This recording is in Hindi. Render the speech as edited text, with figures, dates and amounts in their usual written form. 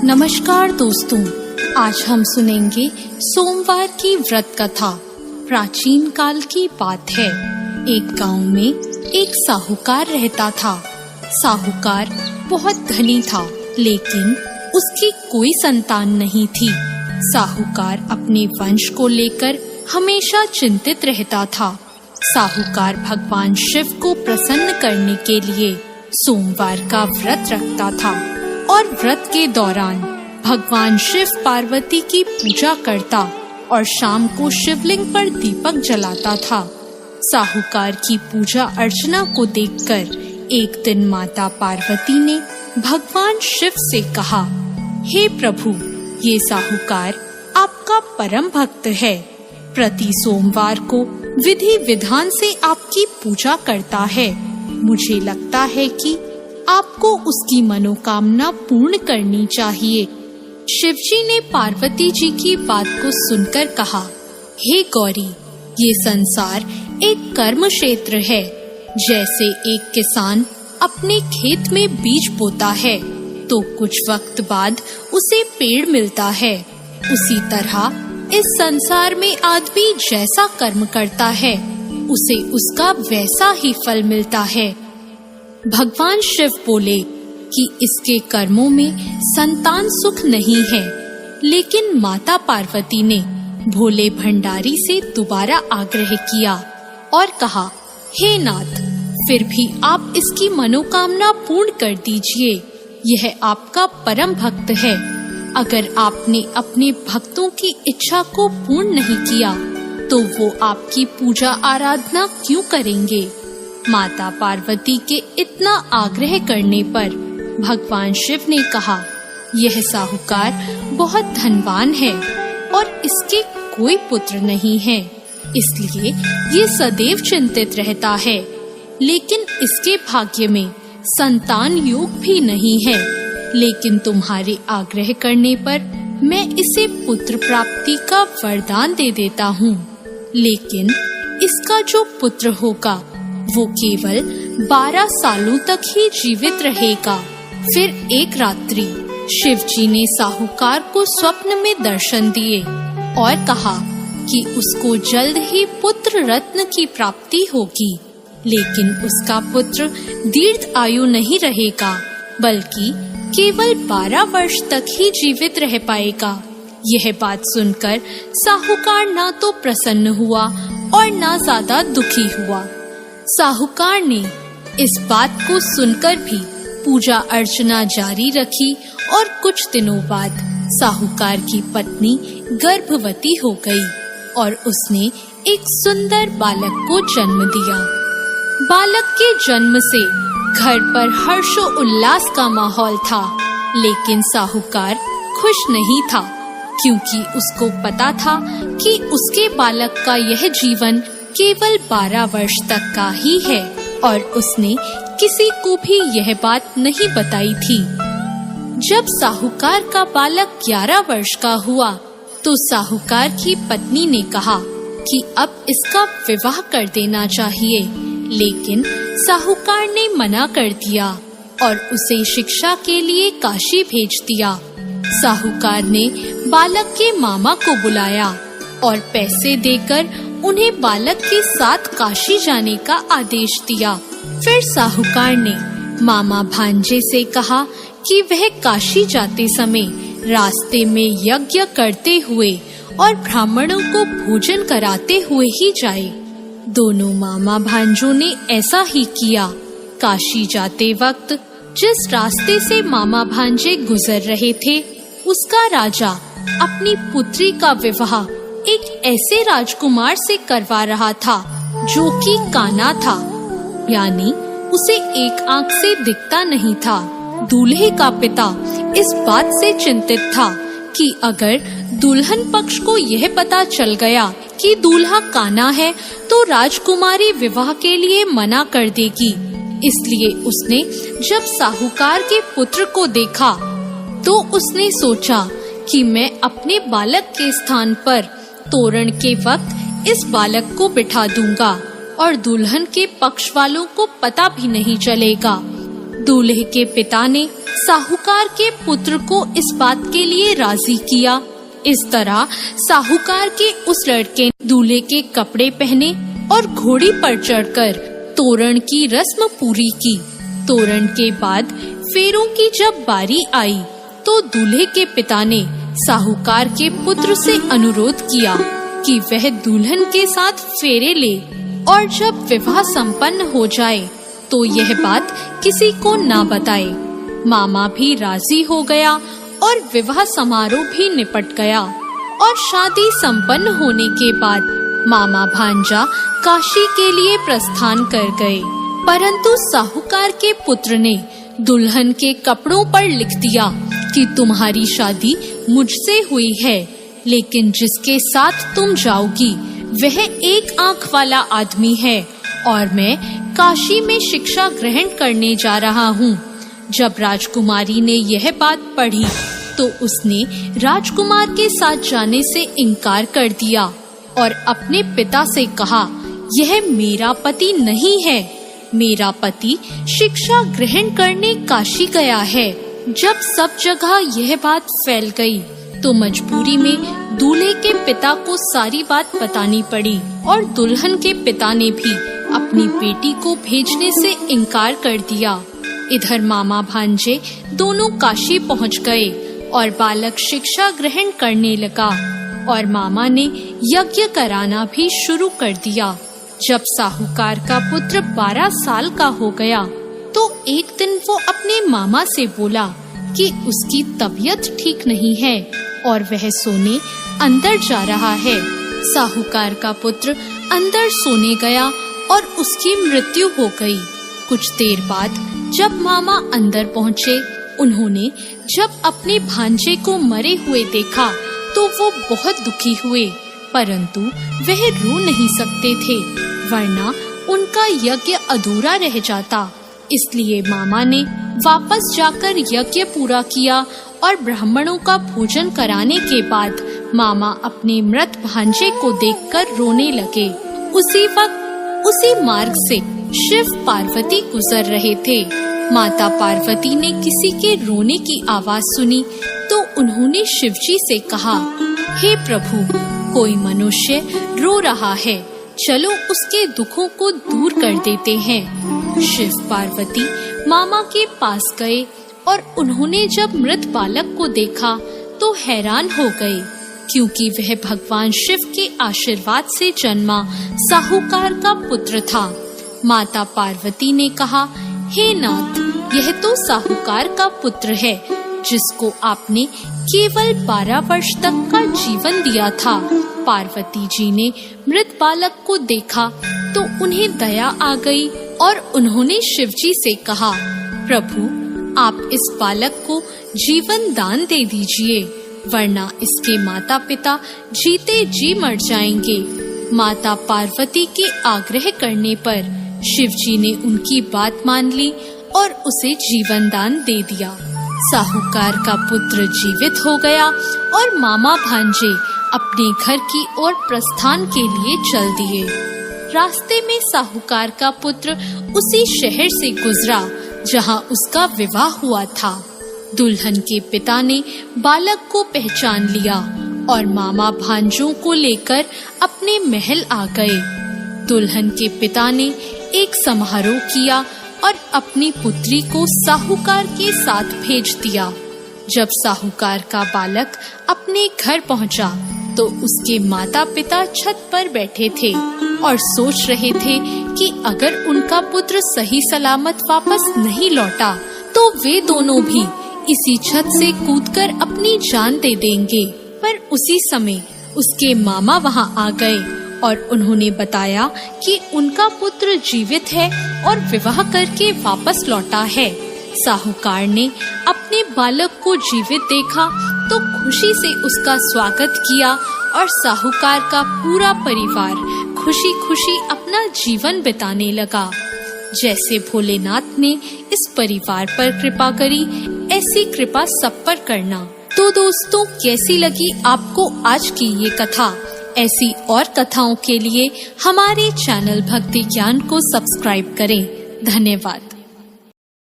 नमस्कार दोस्तों, आज हम सुनेंगे सोमवार की व्रत कथा। प्राचीन काल की बात है। एक गांव में एक साहूकार रहता था। साहूकार बहुत धनी था, लेकिन उसकी कोई संतान नहीं थी। साहूकार अपने वंश को लेकर हमेशा चिंतित रहता था। साहूकार भगवान शिव को प्रसन्न करने के लिए सोमवार का व्रत रखता था और व्रत के दौरान भगवान शिव पार्वती की पूजा करता और शाम को शिवलिंग पर दीपक जलाता था। साहूकार की पूजा अर्चना को देखकर एक दिन माता पार्वती ने भगवान शिव से कहा, हे प्रभु, ये साहूकार आपका परम भक्त है। प्रति सोमवार को विधि विधान से आपकी पूजा करता है। मुझे लगता है कि आपको उसकी मनोकामना पूर्ण करनी चाहिए। शिवजी ने पार्वती जी की बात को सुनकर कहा, हे गौरी, ये संसार एक कर्म क्षेत्र है। जैसे एक किसान अपने खेत में बीज बोता है तो कुछ वक्त बाद उसे पेड़ मिलता है, उसी तरह इस संसार में आदमी जैसा कर्म करता है उसे उसका वैसा ही फल मिलता है। भगवान शिव बोले कि इसके कर्मों में संतान सुख नहीं है, लेकिन माता पार्वती ने भोले भंडारी से दोबारा आग्रह किया और कहा, हे नाथ, फिर भी आप इसकी मनोकामना पूर्ण कर दीजिए। यह आपका परम भक्त है। अगर आपने अपने भक्तों की इच्छा को पूर्ण नहीं किया तो वो आपकी पूजा आराधना क्यों करेंगे? माता पार्वती के इतना आग्रह करने पर भगवान शिव ने कहा, यह साहूकार बहुत धनवान है और इसके कोई पुत्र नहीं है, इसलिए ये सदैव चिंतित रहता है। लेकिन इसके भाग्य में संतान योग भी नहीं है। लेकिन तुम्हारे आग्रह करने पर मैं इसे पुत्र प्राप्ति का वरदान दे देता हूँ। लेकिन इसका जो पुत्र होगा वो केवल 12 सालों तक ही जीवित रहेगा। फिर एक रात्रि शिवजी ने साहूकार को स्वप्न में दर्शन दिए और कहा कि उसको जल्द ही पुत्र रत्न की प्राप्ति होगी, लेकिन उसका पुत्र दीर्घ आयु नहीं रहेगा, बल्कि केवल 12 वर्ष तक ही जीवित रह पाएगा। यह बात सुनकर साहूकार ना तो प्रसन्न हुआ और ना ज्यादा दुखी हुआ। साहूकार ने इस बात को सुनकर भी पूजा अर्चना जारी रखी और कुछ दिनों बाद साहूकार की पत्नी गर्भवती हो गई और उसने एक सुंदर बालक को जन्म दिया। बालक के जन्म से घर पर हर्षो उल्लास का माहौल था, लेकिन साहूकार खुश नहीं था, क्योंकि उसको पता था कि उसके बालक का यह जीवन केवल 12 वर्ष तक का ही है और उसने किसी को भी यह बात नहीं बताई थी। जब साहूकार का बालक 11 वर्ष का हुआ तो साहूकार की पत्नी ने कहा कि अब इसका विवाह कर देना चाहिए, लेकिन साहूकार ने मना कर दिया और उसे शिक्षा के लिए काशी भेज दिया। साहूकार ने बालक के मामा को बुलाया और पैसे देकर उन्हें बालक के साथ काशी जाने का आदेश दिया। फिर साहूकार ने मामा भांजे से कहा कि वह काशी जाते समय रास्ते में यज्ञ करते हुए और ब्राह्मणों को भोजन कराते हुए ही जाए। दोनों मामा भांजों ने ऐसा ही किया। काशी जाते वक्त जिस रास्ते से मामा भांजे गुजर रहे थे, उसका राजा अपनी पुत्री का विवाह एक ऐसे राजकुमार से करवा रहा था जो कि काना था, यानी उसे एक आंख से दिखता नहीं था। दूल्हे का पिता इस बात से चिंतित था कि अगर दुल्हन पक्ष को यह पता चल गया कि दूल्हा काना है तो राजकुमारी विवाह के लिए मना कर देगी। इसलिए उसने जब साहूकार के पुत्र को देखा तो उसने सोचा कि मैं अपने बालक के स्थान पर तोरण के वक्त इस बालक को बिठा दूंगा और दुल्हन के पक्ष वालों को पता भी नहीं चलेगा। दूल्हे के पिता ने साहूकार के पुत्र को इस बात के लिए राजी किया। इस तरह साहूकार के उस लड़के ने दूल्हे के कपड़े पहने और घोड़ी पर चढ़कर तोरण की रस्म पूरी की। तोरण के बाद फेरों की जब बारी आई तो दूल्हे के पिता ने साहूकार के पुत्र से अनुरोध किया कि वह दुल्हन के साथ फेरे ले और जब विवाह संपन्न हो जाए तो यह बात किसी को ना बताए। मामा भी राजी हो गया और विवाह समारोह भी निपट गया और शादी संपन्न होने के बाद मामा भांजा काशी के लिए प्रस्थान कर गए। परंतु साहूकार के पुत्र ने दुल्हन के कपड़ों पर लिख दिया कि तुम्हारी शादी मुझसे हुई है, लेकिन जिसके साथ तुम जाओगी वह एक आंख वाला आदमी है और मैं काशी में शिक्षा ग्रहण करने जा रहा हूँ। जब राजकुमारी ने यह बात पढ़ी तो उसने राजकुमार के साथ जाने से इनकार कर दिया और अपने पिता से कहा, यह मेरा पति नहीं है, मेरा पति शिक्षा ग्रहण करने काशी गया है। जब सब जगह यह बात फैल गई तो मजबूरी में दूल्हे के पिता को सारी बात बतानी पड़ी और दुल्हन के पिता ने भी अपनी बेटी को भेजने से इनकार कर दिया। इधर मामा भांजे दोनों काशी पहुंच गए और बालक शिक्षा ग्रहण करने लगा और मामा ने यज्ञ कराना भी शुरू कर दिया। जब साहूकार का पुत्र 12 साल का हो गया तो एक दिन वो अपने मामा से बोला कि उसकी तबीयत ठीक नहीं है और वह सोने अंदर जा रहा है। साहूकार का पुत्र अंदर सोने गया और उसकी मृत्यु हो गई। कुछ देर बाद जब मामा अंदर पहुँचे, उन्होंने जब अपने भांजे को मरे हुए देखा तो वो बहुत दुखी हुए, परंतु वह रो नहीं सकते थे वरना उनका यज्ञ अधूरा रह जाता। इसलिए मामा ने वापस जाकर यज्ञ पूरा किया और ब्राह्मणों का भोजन कराने के बाद मामा अपने मृत भांजे को देखकर रोने लगे। उसी वक्त उसी मार्ग से शिव पार्वती गुजर रहे थे। माता पार्वती ने किसी के रोने की आवाज सुनी तो उन्होंने शिवजी से कहा, हे प्रभु, कोई मनुष्य रो रहा है, चलो उसके दुखों को दूर कर देते हैं। शिव पार्वती मामा के पास गए और उन्होंने जब मृत बालक को देखा तो हैरान हो गए, क्योंकि वह भगवान शिव के आशीर्वाद से जन्मा साहूकार का पुत्र था। माता पार्वती ने कहा, हे नाथ, यह तो साहूकार का पुत्र है जिसको आपने केवल 12 वर्ष तक का जीवन दिया था। पार्वती जी ने मृत बालक को देखा तो उन्हें दया आ गई और उन्होंने शिवजी से कहा, प्रभु, आप इस बालक को जीवन दान दे दीजिए, वरना इसके माता पिता जीते जी मर जाएंगे। माता पार्वती के आग्रह करने पर शिवजी ने उनकी बात मान ली और उसे जीवन दान दे दिया। साहूकार का पुत्र जीवित हो गया और मामा भांजे अपने घर की ओर प्रस्थान के लिए चल दिए। रास्ते में साहूकार का पुत्र उसी शहर से गुजरा जहां उसका विवाह हुआ था। दुल्हन के पिता ने बालक को पहचान लिया और मामा भांजों को लेकर अपने महल आ गए। दुल्हन के पिता ने एक समारोह किया और अपनी पुत्री को साहूकार के साथ भेज दिया। जब साहूकार का बालक अपने घर पहुंचा तो उसके माता पिता छत पर बैठे थे और सोच रहे थे कि अगर उनका पुत्र सही सलामत वापस नहीं लौटा तो वे दोनों भी इसी छत से कूदकर अपनी जान दे देंगे। पर उसी समय उसके मामा वहां आ गए और उन्होंने बताया कि उनका पुत्र जीवित है और विवाह करके वापस लौटा है। साहूकार ने अपने बालक को जीवित देखा तो खुशी से उसका स्वागत किया और साहूकार का पूरा परिवार खुशी खुशी अपना जीवन बिताने लगा। जैसे भोलेनाथ ने इस परिवार पर कृपा करी, ऐसी कृपा सब पर करना। तो दोस्तों, कैसी लगी आपको आज की ये कथा? ऐसी और कथाओं के लिए हमारे चैनल भक्ति ज्ञान को सब्सक्राइब करें। धन्यवाद।